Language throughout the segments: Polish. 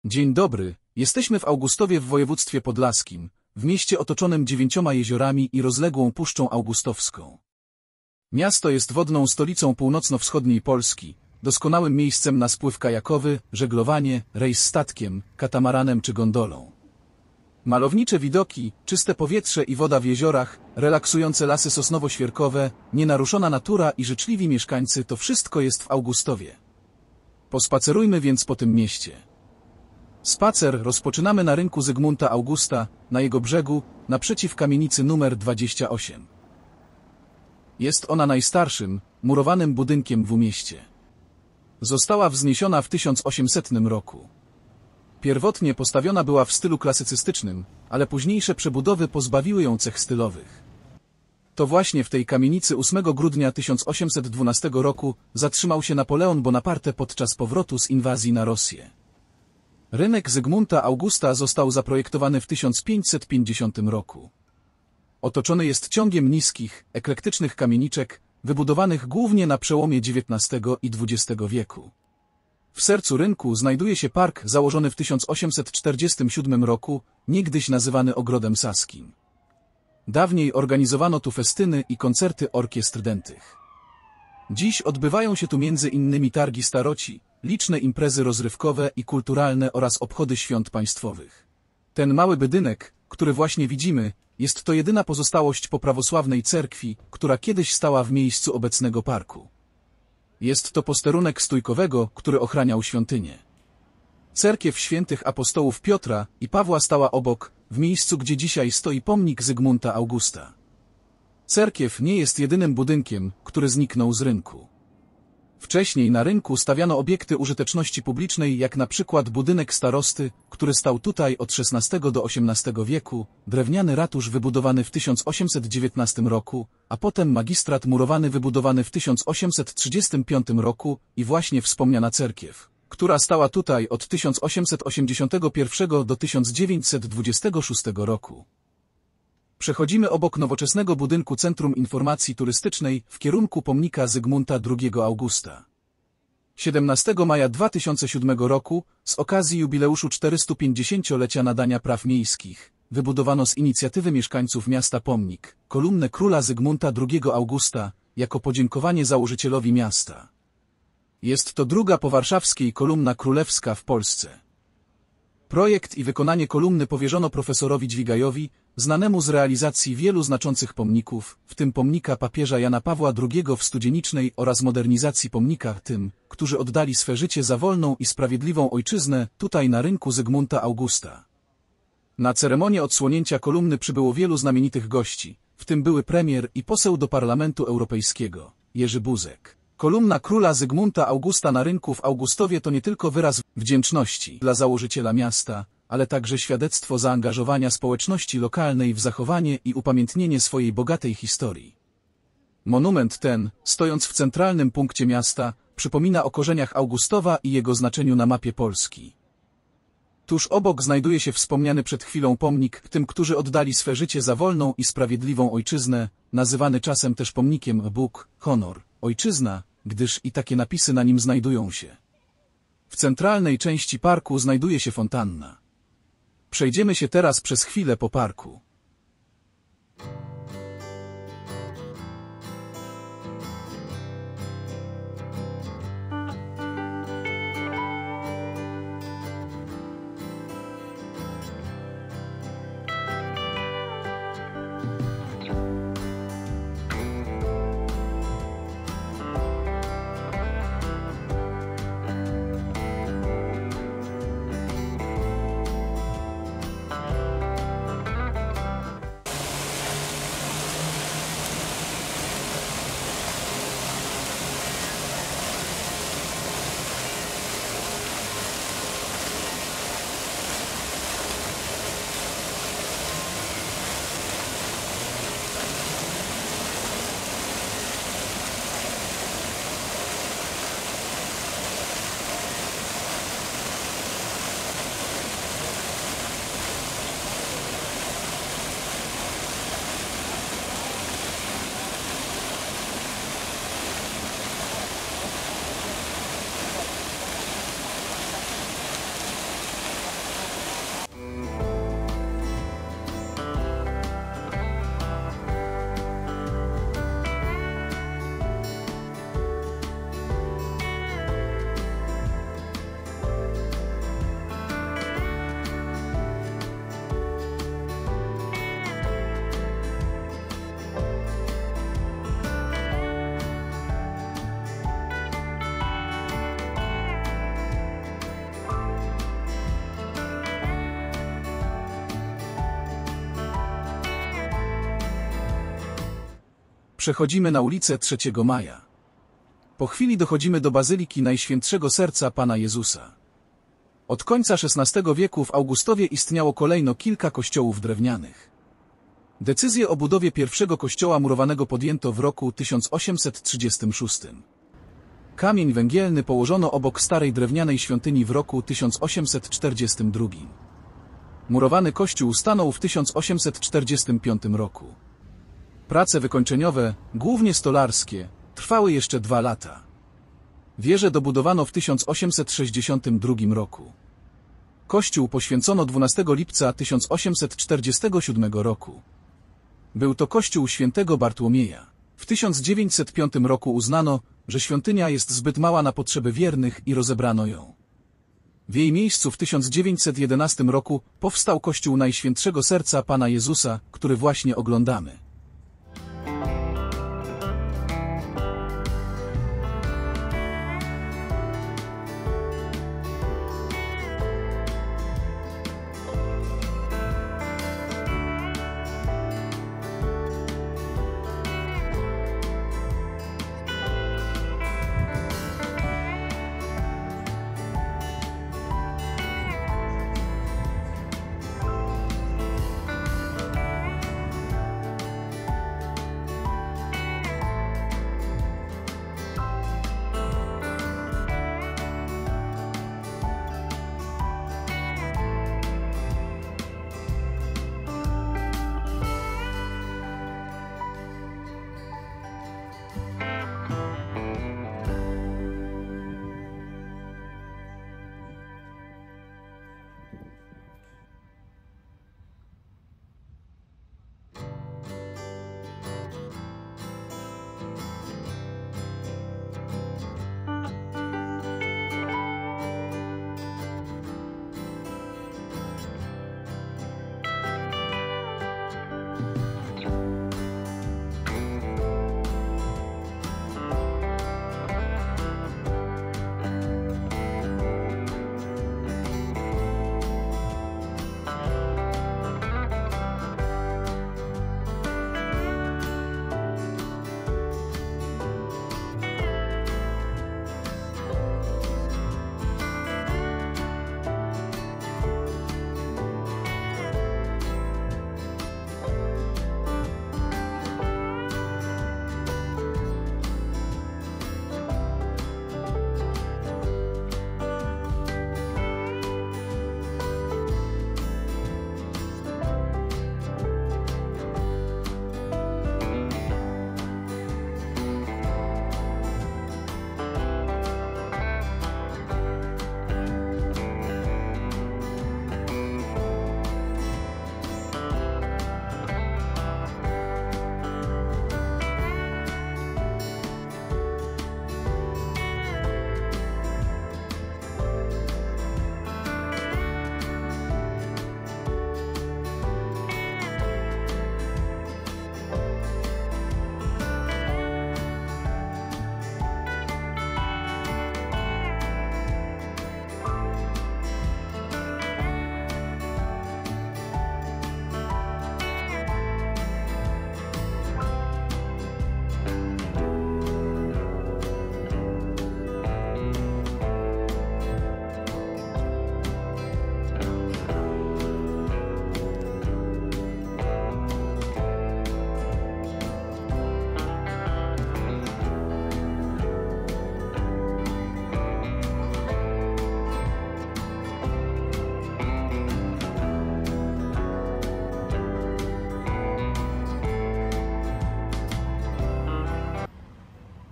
Dzień dobry, jesteśmy w Augustowie w województwie podlaskim, w mieście otoczonym 9 jeziorami i rozległą Puszczą Augustowską. Miasto jest wodną stolicą północno-wschodniej Polski, doskonałym miejscem na spływ kajakowy, żeglowanie, rejs statkiem, katamaranem czy gondolą. Malownicze widoki, czyste powietrze i woda w jeziorach, relaksujące lasy sosnowo-świerkowe, nienaruszona natura i życzliwi mieszkańcy, to wszystko jest w Augustowie. Pospacerujmy więc po tym mieście. Spacer rozpoczynamy na rynku Zygmunta Augusta, na jego brzegu, naprzeciw kamienicy nr 28. Jest ona najstarszym, murowanym budynkiem w mieście. Została wzniesiona w 1800 roku. Pierwotnie postawiona była w stylu klasycystycznym, ale późniejsze przebudowy pozbawiły ją cech stylowych. To właśnie w tej kamienicy 8 grudnia 1812 roku zatrzymał się Napoleon Bonaparte podczas powrotu z inwazji na Rosję. Rynek Zygmunta Augusta został zaprojektowany w 1550 roku. Otoczony jest ciągiem niskich, eklektycznych kamieniczek, wybudowanych głównie na przełomie XIX i XX wieku. W sercu rynku znajduje się park założony w 1847 roku, niegdyś nazywany Ogrodem Saskim. Dawniej organizowano tu festyny i koncerty orkiestr dętych. Dziś odbywają się tu m.in. targi staroci, liczne imprezy rozrywkowe i kulturalne oraz obchody świąt państwowych. Ten mały budynek, który właśnie widzimy, jest to jedyna pozostałość po prawosławnej cerkwi, która kiedyś stała w miejscu obecnego parku. Jest to posterunek stójkowego, który ochraniał świątynię. Cerkiew świętych apostołów Piotra i Pawła stała obok, w miejscu, gdzie dzisiaj stoi pomnik Zygmunta Augusta. Cerkiew nie jest jedynym budynkiem, który zniknął z rynku. Wcześniej na rynku stawiano obiekty użyteczności publicznej, jak na przykład budynek starosty, który stał tutaj od XVI do XVIII wieku, drewniany ratusz wybudowany w 1819 roku, a potem magistrat murowany wybudowany w 1835 roku i właśnie wspomniana cerkiew, która stała tutaj od 1881 do 1926 roku. Przechodzimy obok nowoczesnego budynku Centrum Informacji Turystycznej w kierunku pomnika Zygmunta II Augusta. 17 maja 2007 roku, z okazji jubileuszu 450-lecia nadania praw miejskich, wybudowano z inicjatywy mieszkańców miasta pomnik, kolumnę króla Zygmunta II Augusta, jako podziękowanie założycielowi miasta. Jest to druga po warszawskiej kolumna królewska w Polsce. Projekt i wykonanie kolumny powierzono profesorowi Dźwigajowi, znanemu z realizacji wielu znaczących pomników, w tym pomnika papieża Jana Pawła II w Studzienicznej oraz modernizacji pomnika tym, którzy oddali swe życie za wolną i sprawiedliwą ojczyznę, tutaj na rynku Zygmunta Augusta. Na ceremonię odsłonięcia kolumny przybyło wielu znamienitych gości, w tym były premier i poseł do Parlamentu Europejskiego, Jerzy Buzek. Kolumna króla Zygmunta Augusta na rynku w Augustowie to nie tylko wyraz wdzięczności dla założyciela miasta, ale także świadectwo zaangażowania społeczności lokalnej w zachowanie i upamiętnienie swojej bogatej historii. Monument ten, stojąc w centralnym punkcie miasta, przypomina o korzeniach Augustowa i jego znaczeniu na mapie Polski. Tuż obok znajduje się wspomniany przed chwilą pomnik tym, którzy oddali swe życie za wolną i sprawiedliwą ojczyznę, nazywany czasem też pomnikiem Bóg, honor, ojczyzna, gdyż i takie napisy na nim znajdują się. W centralnej części parku znajduje się fontanna. Przejdziemy się teraz przez chwilę po parku. Przechodzimy na ulicę 3 Maja. Po chwili dochodzimy do Bazyliki Najświętszego Serca Pana Jezusa. Od końca XVI wieku w Augustowie istniało kolejno kilka kościołów drewnianych. Decyzję o budowie pierwszego kościoła murowanego podjęto w roku 1836. Kamień węgielny położono obok starej drewnianej świątyni w roku 1842. Murowany kościół stanął w 1845 roku. Prace wykończeniowe, głównie stolarskie, trwały jeszcze 2 lata. Wieżę dobudowano w 1862 roku. Kościół poświęcono 12 lipca 1847 roku. Był to kościół świętego Bartłomieja. W 1905 roku uznano, że świątynia jest zbyt mała na potrzeby wiernych i rozebrano ją. W jej miejscu w 1911 roku powstał kościół Najświętszego Serca Pana Jezusa, który właśnie oglądamy.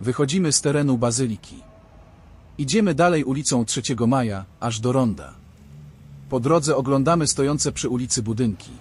Wychodzimy z terenu Bazyliki. Idziemy dalej ulicą 3 Maja, aż do ronda. Po drodze oglądamy stojące przy ulicy budynki.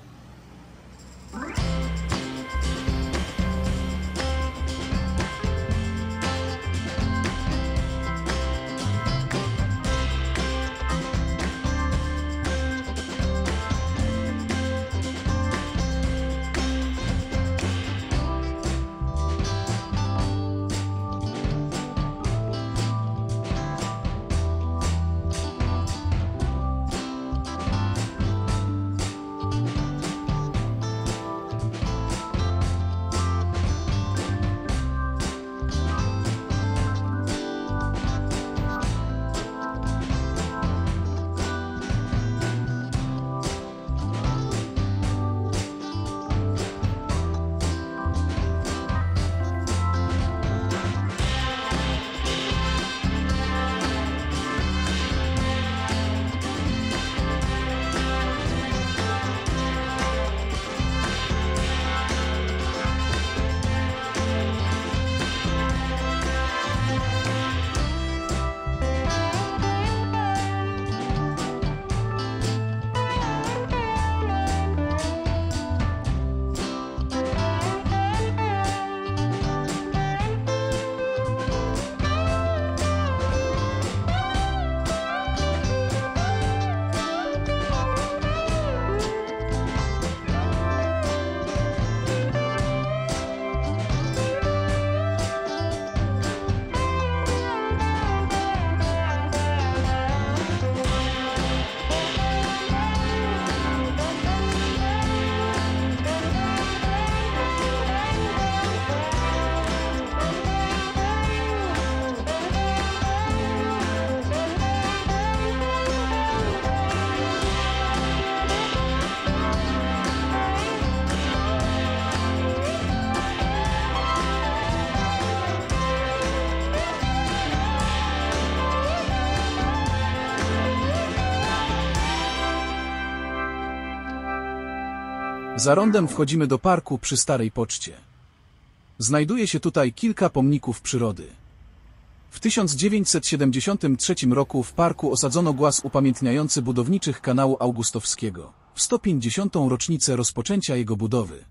Za rondem wchodzimy do parku przy Starej Poczcie. Znajduje się tutaj kilka pomników przyrody. W 1973 roku w parku osadzono głaz upamiętniający budowniczych kanału augustowskiego, w 150. rocznicę rozpoczęcia jego budowy.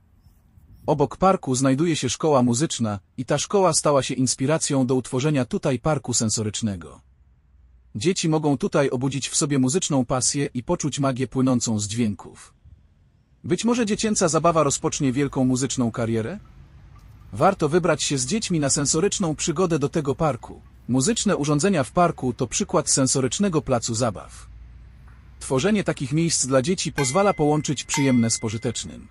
Obok parku znajduje się szkoła muzyczna i ta szkoła stała się inspiracją do utworzenia tutaj parku sensorycznego. Dzieci mogą tutaj obudzić w sobie muzyczną pasję i poczuć magię płynącą z dźwięków. Być może dziecięca zabawa rozpocznie wielką muzyczną karierę? Warto wybrać się z dziećmi na sensoryczną przygodę do tego parku. Muzyczne urządzenia w parku to przykład sensorycznego placu zabaw. Tworzenie takich miejsc dla dzieci pozwala połączyć przyjemne z pożytecznym.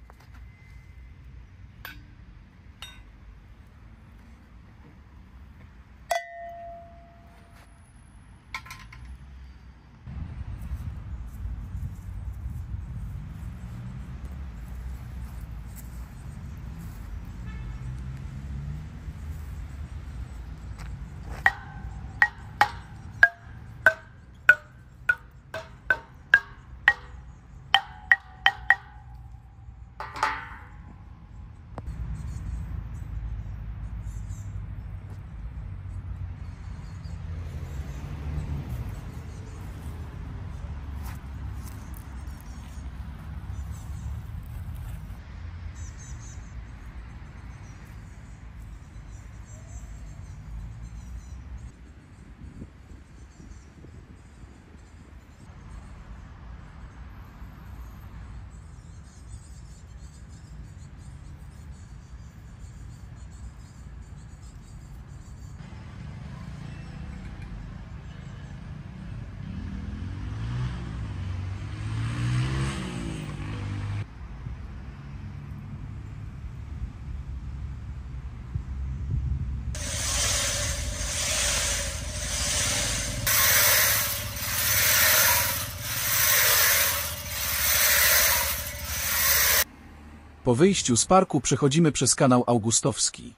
Po wyjściu z parku przechodzimy przez kanał augustowski.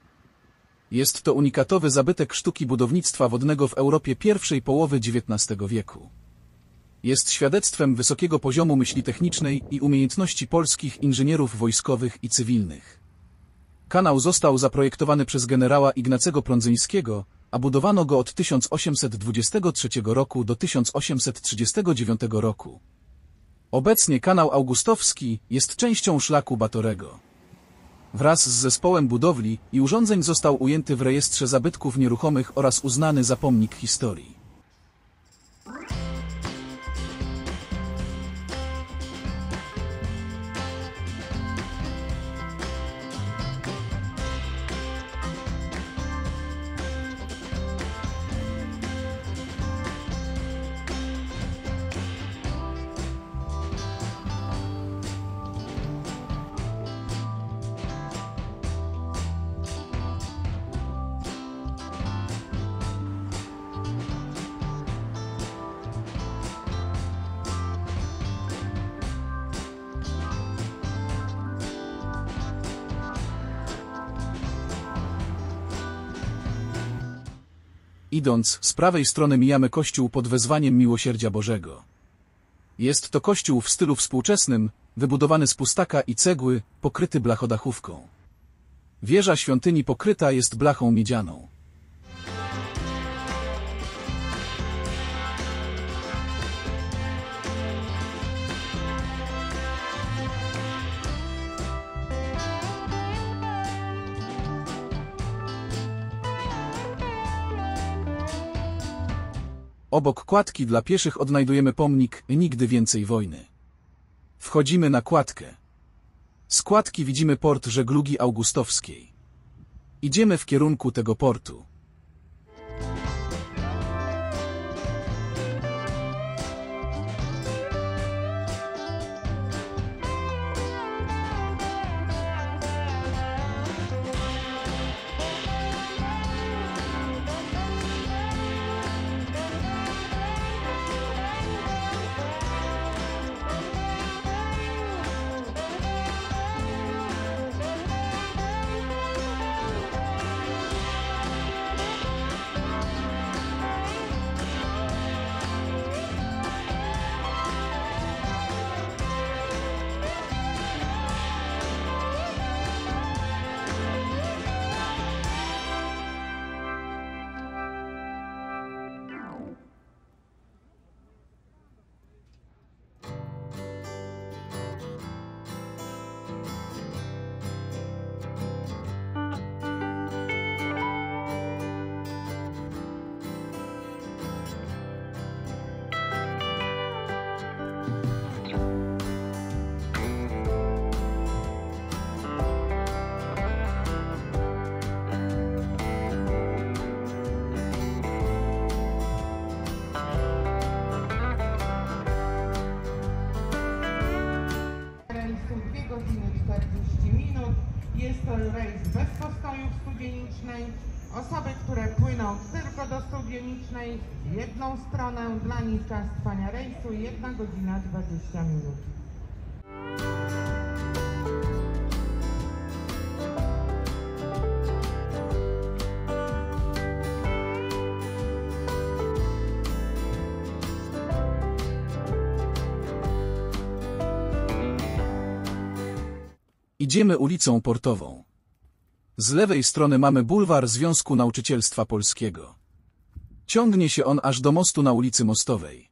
Jest to unikatowy zabytek sztuki budownictwa wodnego w Europie pierwszej połowy XIX wieku. Jest świadectwem wysokiego poziomu myśli technicznej i umiejętności polskich inżynierów wojskowych i cywilnych. Kanał został zaprojektowany przez generała Ignacego Prądzyńskiego, a budowano go od 1823 roku do 1839 roku. Obecnie kanał augustowski jest częścią szlaku Batorego. Wraz z zespołem budowli i urządzeń został ujęty w rejestrze zabytków nieruchomych oraz uznany za pomnik historii. Idąc, z prawej strony mijamy kościół pod wezwaniem Miłosierdzia Bożego. Jest to kościół w stylu współczesnym, wybudowany z pustaka i cegły, pokryty blachodachówką. Wieża świątyni pokryta jest blachą miedzianą. Obok kładki dla pieszych odnajdujemy pomnik Nigdy więcej wojny. Wchodzimy na kładkę. Z kładki widzimy port żeglugi augustowskiej. Idziemy w kierunku tego portu. Jest to rejs bez postojów studienicznej. Osoby, które płyną tylko do studienicznej w jedną stronę, dla nich czas trwania rejsu 1 godzina 20 minut. Idziemy ulicą Portową. Z lewej strony mamy bulwar Związku Nauczycielstwa Polskiego. Ciągnie się on aż do mostu na ulicy Mostowej.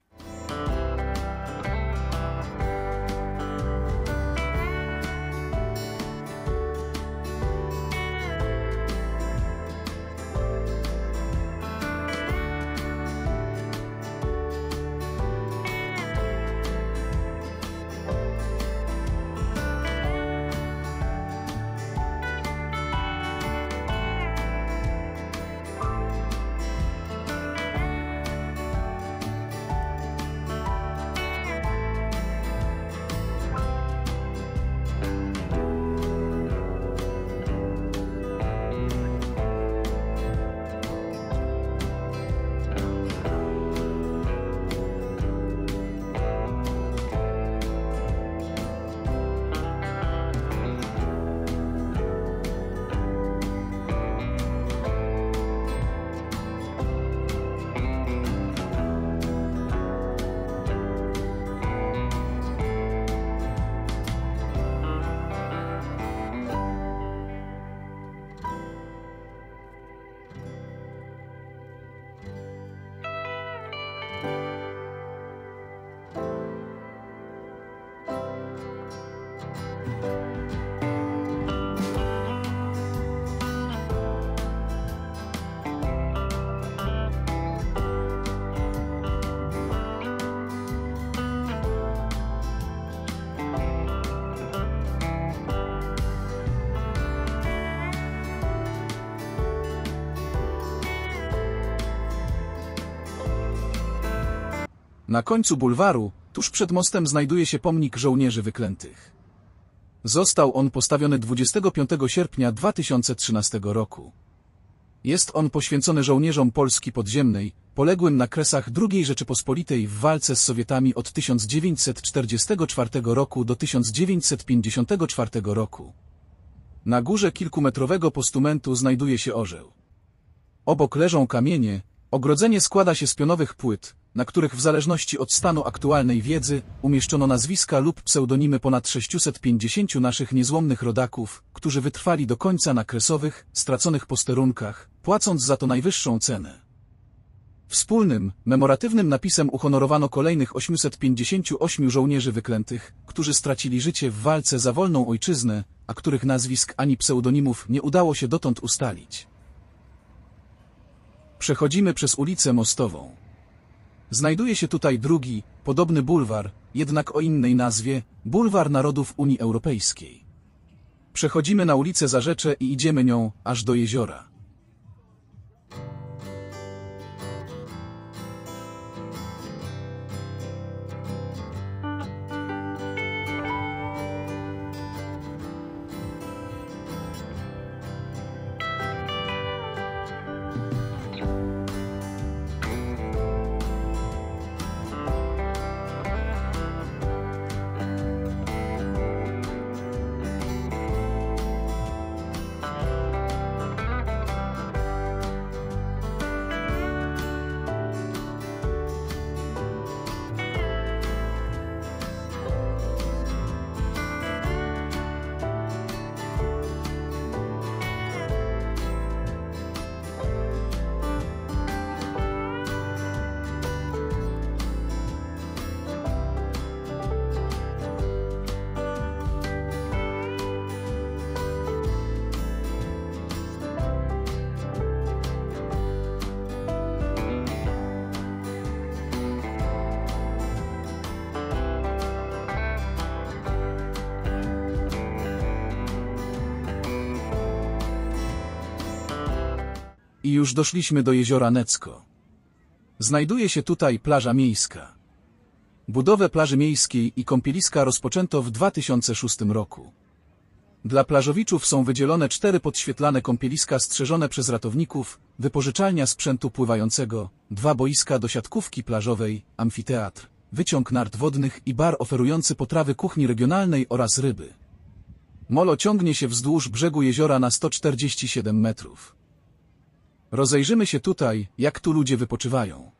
Na końcu bulwaru, tuż przed mostem, znajduje się pomnik żołnierzy wyklętych. Został on postawiony 25 sierpnia 2013 roku. Jest on poświęcony żołnierzom Polski podziemnej, poległym na Kresach II Rzeczypospolitej w walce z Sowietami od 1944 roku do 1954 roku. Na górze kilkumetrowego postumentu znajduje się orzeł. Obok leżą kamienie, ogrodzenie składa się z pionowych płyt, na których w zależności od stanu aktualnej wiedzy umieszczono nazwiska lub pseudonimy ponad 650 naszych niezłomnych rodaków, którzy wytrwali do końca na kresowych, straconych posterunkach, płacąc za to najwyższą cenę. Wspólnym, memoratywnym napisem uhonorowano kolejnych 858 żołnierzy wyklętych, którzy stracili życie w walce za wolną ojczyznę, a których nazwisk ani pseudonimów nie udało się dotąd ustalić. Przechodzimy przez ulicę Mostową. Znajduje się tutaj drugi, podobny bulwar, jednak o innej nazwie, Bulwar Narodów Unii Europejskiej. Przechodzimy na ulicę Zarzecze i idziemy nią aż do jeziora. I już doszliśmy do jeziora Necko. Znajduje się tutaj plaża miejska. Budowę plaży miejskiej i kąpieliska rozpoczęto w 2006 roku. Dla plażowiczów są wydzielone 4 podświetlane kąpieliska strzeżone przez ratowników, wypożyczalnia sprzętu pływającego, 2 boiska do siatkówki plażowej, amfiteatr, wyciąg nart wodnych i bar oferujący potrawy kuchni regionalnej oraz ryby. Molo ciągnie się wzdłuż brzegu jeziora na 147 metrów. Rozejrzymy się tutaj, jak tu ludzie wypoczywają.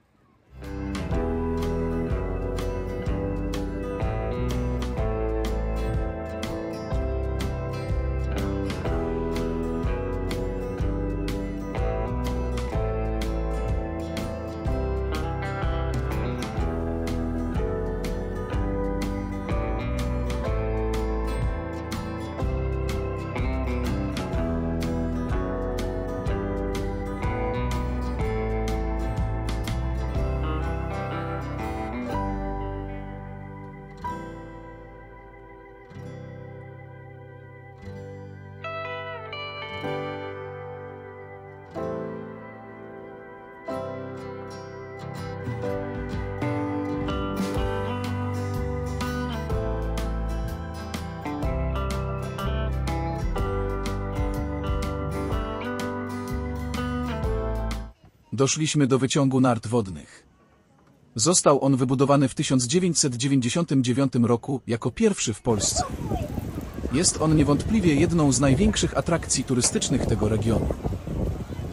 Doszliśmy do wyciągu nart wodnych. Został on wybudowany w 1999 roku jako pierwszy w Polsce. Jest on niewątpliwie jedną z największych atrakcji turystycznych tego regionu.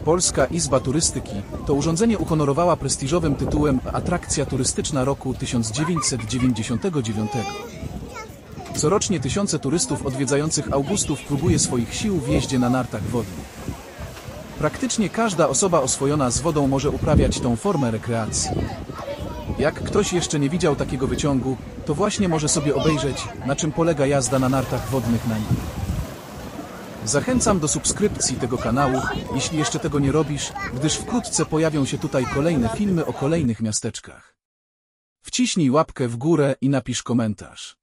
Polska Izba Turystyki to urządzenie uhonorowała prestiżowym tytułem Atrakcja Turystyczna roku 1999. Corocznie tysiące turystów odwiedzających Augustów próbuje swoich sił w jeździe na nartach wodnych. Praktycznie każda osoba oswojona z wodą może uprawiać tą formę rekreacji. Jak ktoś jeszcze nie widział takiego wyciągu, to właśnie może sobie obejrzeć, na czym polega jazda na nartach wodnych na nim. Zachęcam do subskrypcji tego kanału, jeśli jeszcze tego nie robisz, gdyż wkrótce pojawią się tutaj kolejne filmy o kolejnych miasteczkach. Wciśnij łapkę w górę i napisz komentarz.